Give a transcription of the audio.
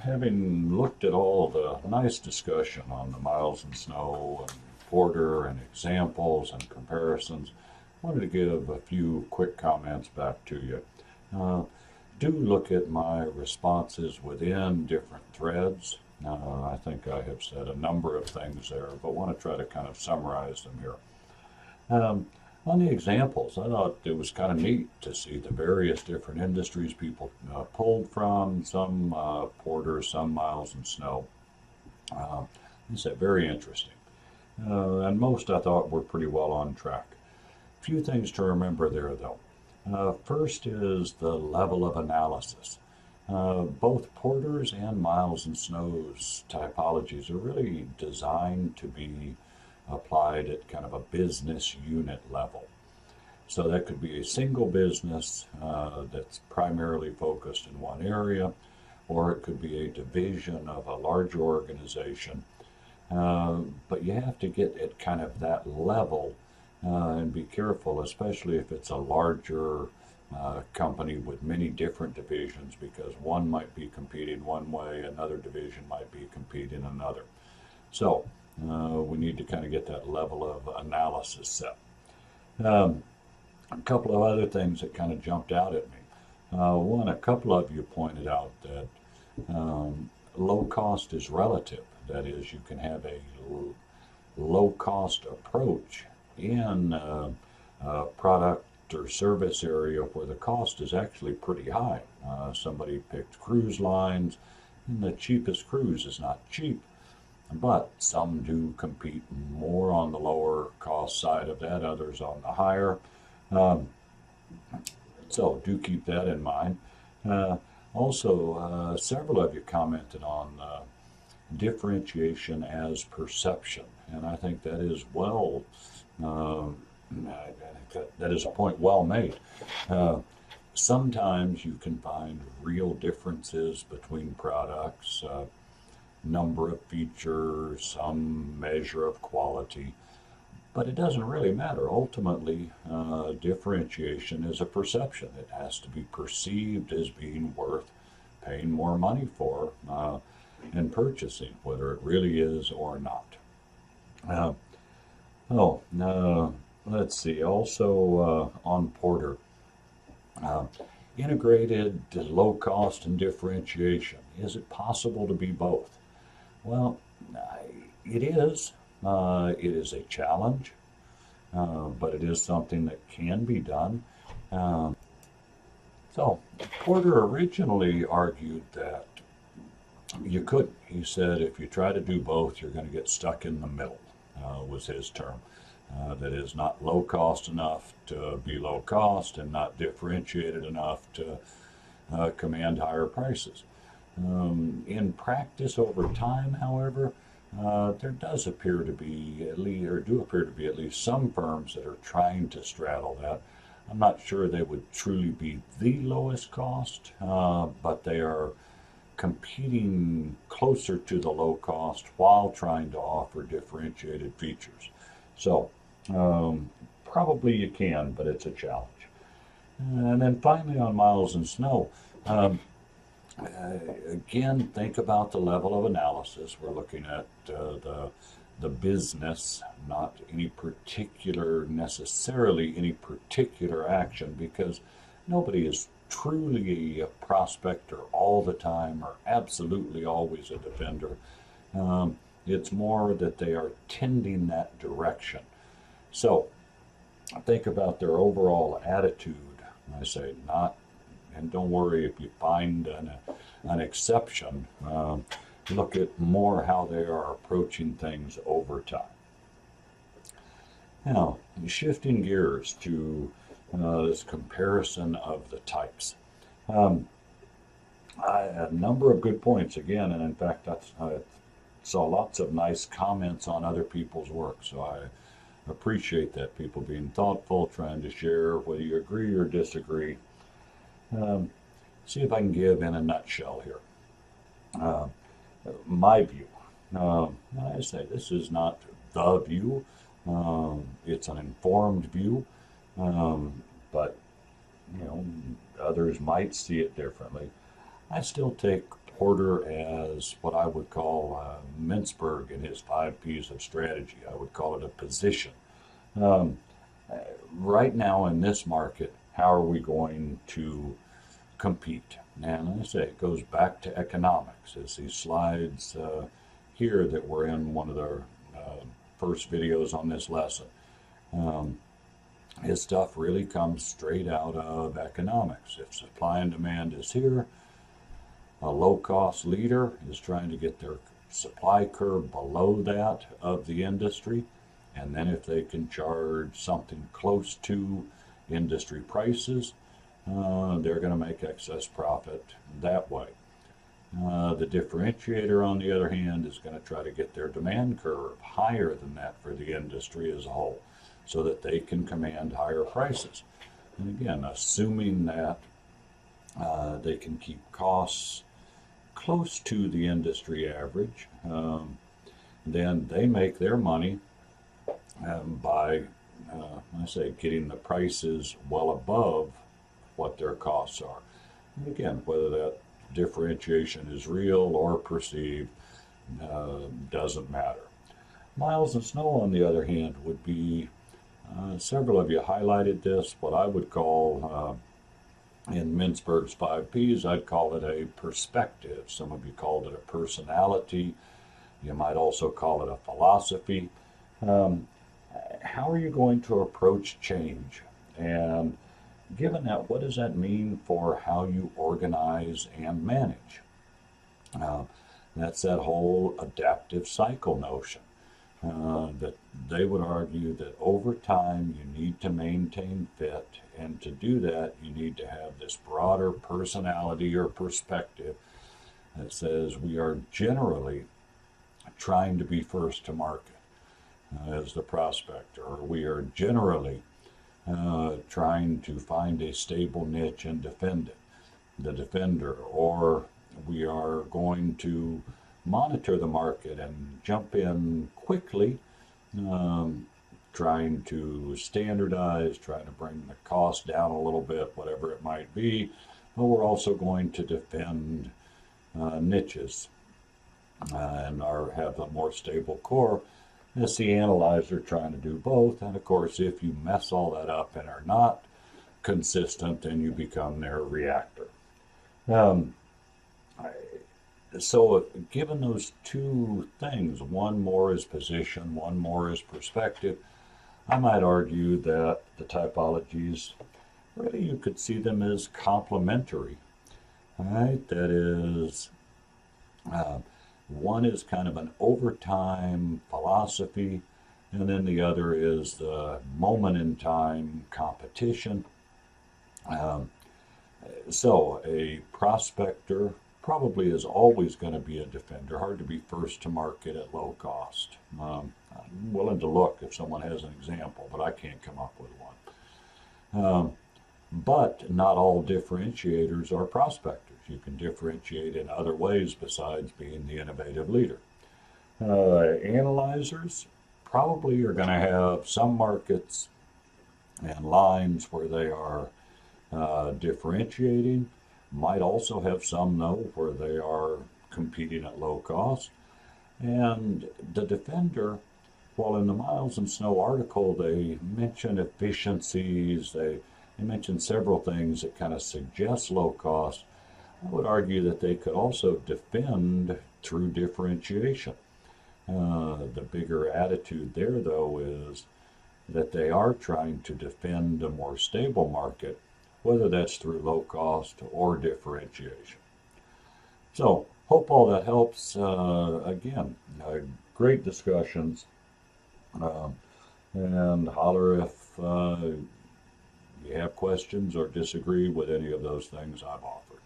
Having looked at all the nice discussion on the Miles and Snow and Porter and examples and comparisons, I wanted to give a few quick comments back to you. Uh, do look at my responses within different threads. I think I have said a number of things there, but want to try to kind of summarize them here. Um, on the examples, I thought it was kind of neat to see the various different industries people pulled from, some Porter, some Miles and Snow. Uh, it's very interesting. And most I thought were pretty well on track. Few things to remember there, though. First is the level of analysis. Both Porter's and Miles and Snow's typologies are really designed to be applied at kind of a business unit level. So that could be a single business that's primarily focused in one area, or it could be a division of a larger organization. But you have to get at kind of that level and be careful, especially if it's a larger company with many different divisions, because one might be competing one way, another division might be competing another. So we need to kind of get that level of analysis set. Um, a couple of other things that kind of jumped out at me. One, a couple of you pointed out that low cost is relative. That is, you can have a low cost approach in a product or service area where the cost is actually pretty high. Somebody picked cruise lines, and the cheapest cruise is not cheap, but some do compete more on the lower cost side of that, others on the higher. Um, so do keep that in mind. Also, several of you commented on differentiation as perception, and I think that is that is a point well made. Uh, Sometimes you can find real differences between products, number of features, some measure of quality, but it doesn't really matter. Ultimately, differentiation is a perception. It has to be perceived as being worth paying more money for and purchasing, whether it really is or not. Uh, oh, let's see. Also on Porter, uh, integrated low cost and differentiation. Is it possible to be both? Well, it is. It is a challenge, but it is something that can be done. Um, so, Porter originally argued that you couldn't. He said if you try to do both, you're going to get stuck in the middle, was his term. That is not low cost enough to be low cost and not differentiated enough to command higher prices. In practice over time, however, there does appear to be at least, or do appear to be at least some firms that are trying to straddle that. I'm not sure they would truly be the lowest cost, but they are competing closer to the low cost while trying to offer differentiated features. So probably you can, but it's a challenge. And then finally on Miles and Snow, um, again, think about the level of analysis. We're looking at the business, not any particular, necessarily any particular action, because nobody is truly a prospector all the time or absolutely always a defender. It's more that they are tending that direction. So think about their overall attitude. I say not, and don't worry if you find an exception. Look at more how they are approaching things over time. Now, shifting gears to this comparison of the types. Um, a number of good points again, and in fact, I saw lots of nice comments on other people's work. So I appreciate that, people being thoughtful, trying to share whether you agree or disagree. Um, See if I can give in a nutshell here. Uh, my view. I say this is not the view. It's an informed view, but you know others might see it differently. I still take Porter as what I would call Mintzberg in his 5 P's of strategy. I would call it a position. Um, right now in this market, how are we going to compete? And I say it goes back to economics. It's these slides here that were in one of the first videos on this lesson. Um, his stuff really comes straight out of economics. If supply and demand is here, a low-cost leader is trying to get their supply curve below that of the industry, and then if they can charge something close to industry prices, they're going to make excess profit that way. The differentiator, on the other hand, is going to try to get their demand curve higher than that for the industry as a whole, so that they can command higher prices. And again, assuming that they can keep costs close to the industry average, then they make their money by, I say, getting the prices well above what their costs are. And again, whether that differentiation is real or perceived doesn't matter. Miles and Snow, on the other hand, would be, several of you highlighted this, what I would call, in Mintzberg's 5 Ps, I'd call it a perspective. Some of you called it a personality. You might also call it a philosophy. How are you going to approach change? And given that, what does that mean for how you organize and manage? That's that whole adaptive cycle notion. That they would argue that over time you need to maintain fit, and to do that you need to have this broader personality or perspective that says we are generally trying to be first to market as the prospector, or we are generally trying to find a stable niche and defend it, the defender, or we are going to monitor the market and jump in quickly, trying to standardize, trying to bring the cost down a little bit, whatever it might be, but we're also going to defend niches and have a more stable core. It's the analyzer trying to do both, and of course if you mess all that up and are not consistent, then you become their reactor. So given those two things, one more is position, one more is perspective, I might argue that the typologies, really you could see them as complementary. Right? That is, one is kind of an overtime philosophy, and then the other is the moment in time competition. So a prospector probably is always going to be a defender. Hard to be first to market at low cost. I'm willing to look if someone has an example, but I can't come up with one. But not all differentiators are prospectors. You can differentiate in other ways besides being the innovative leader. Analyzers probably are going to have some markets and lines where they are differentiating. Might also have some, though, where they are competing at low cost. And the defender, while in the Miles and Snow article they mention efficiencies, they mention several things that kind of suggest low cost, I would argue that they could also defend through differentiation. The bigger attitude there, though, is that they are trying to defend a more stable market, whether that's through low cost or differentiation. So, hope all that helps. Again, great discussions. And holler if you have questions or disagree with any of those things I've offered.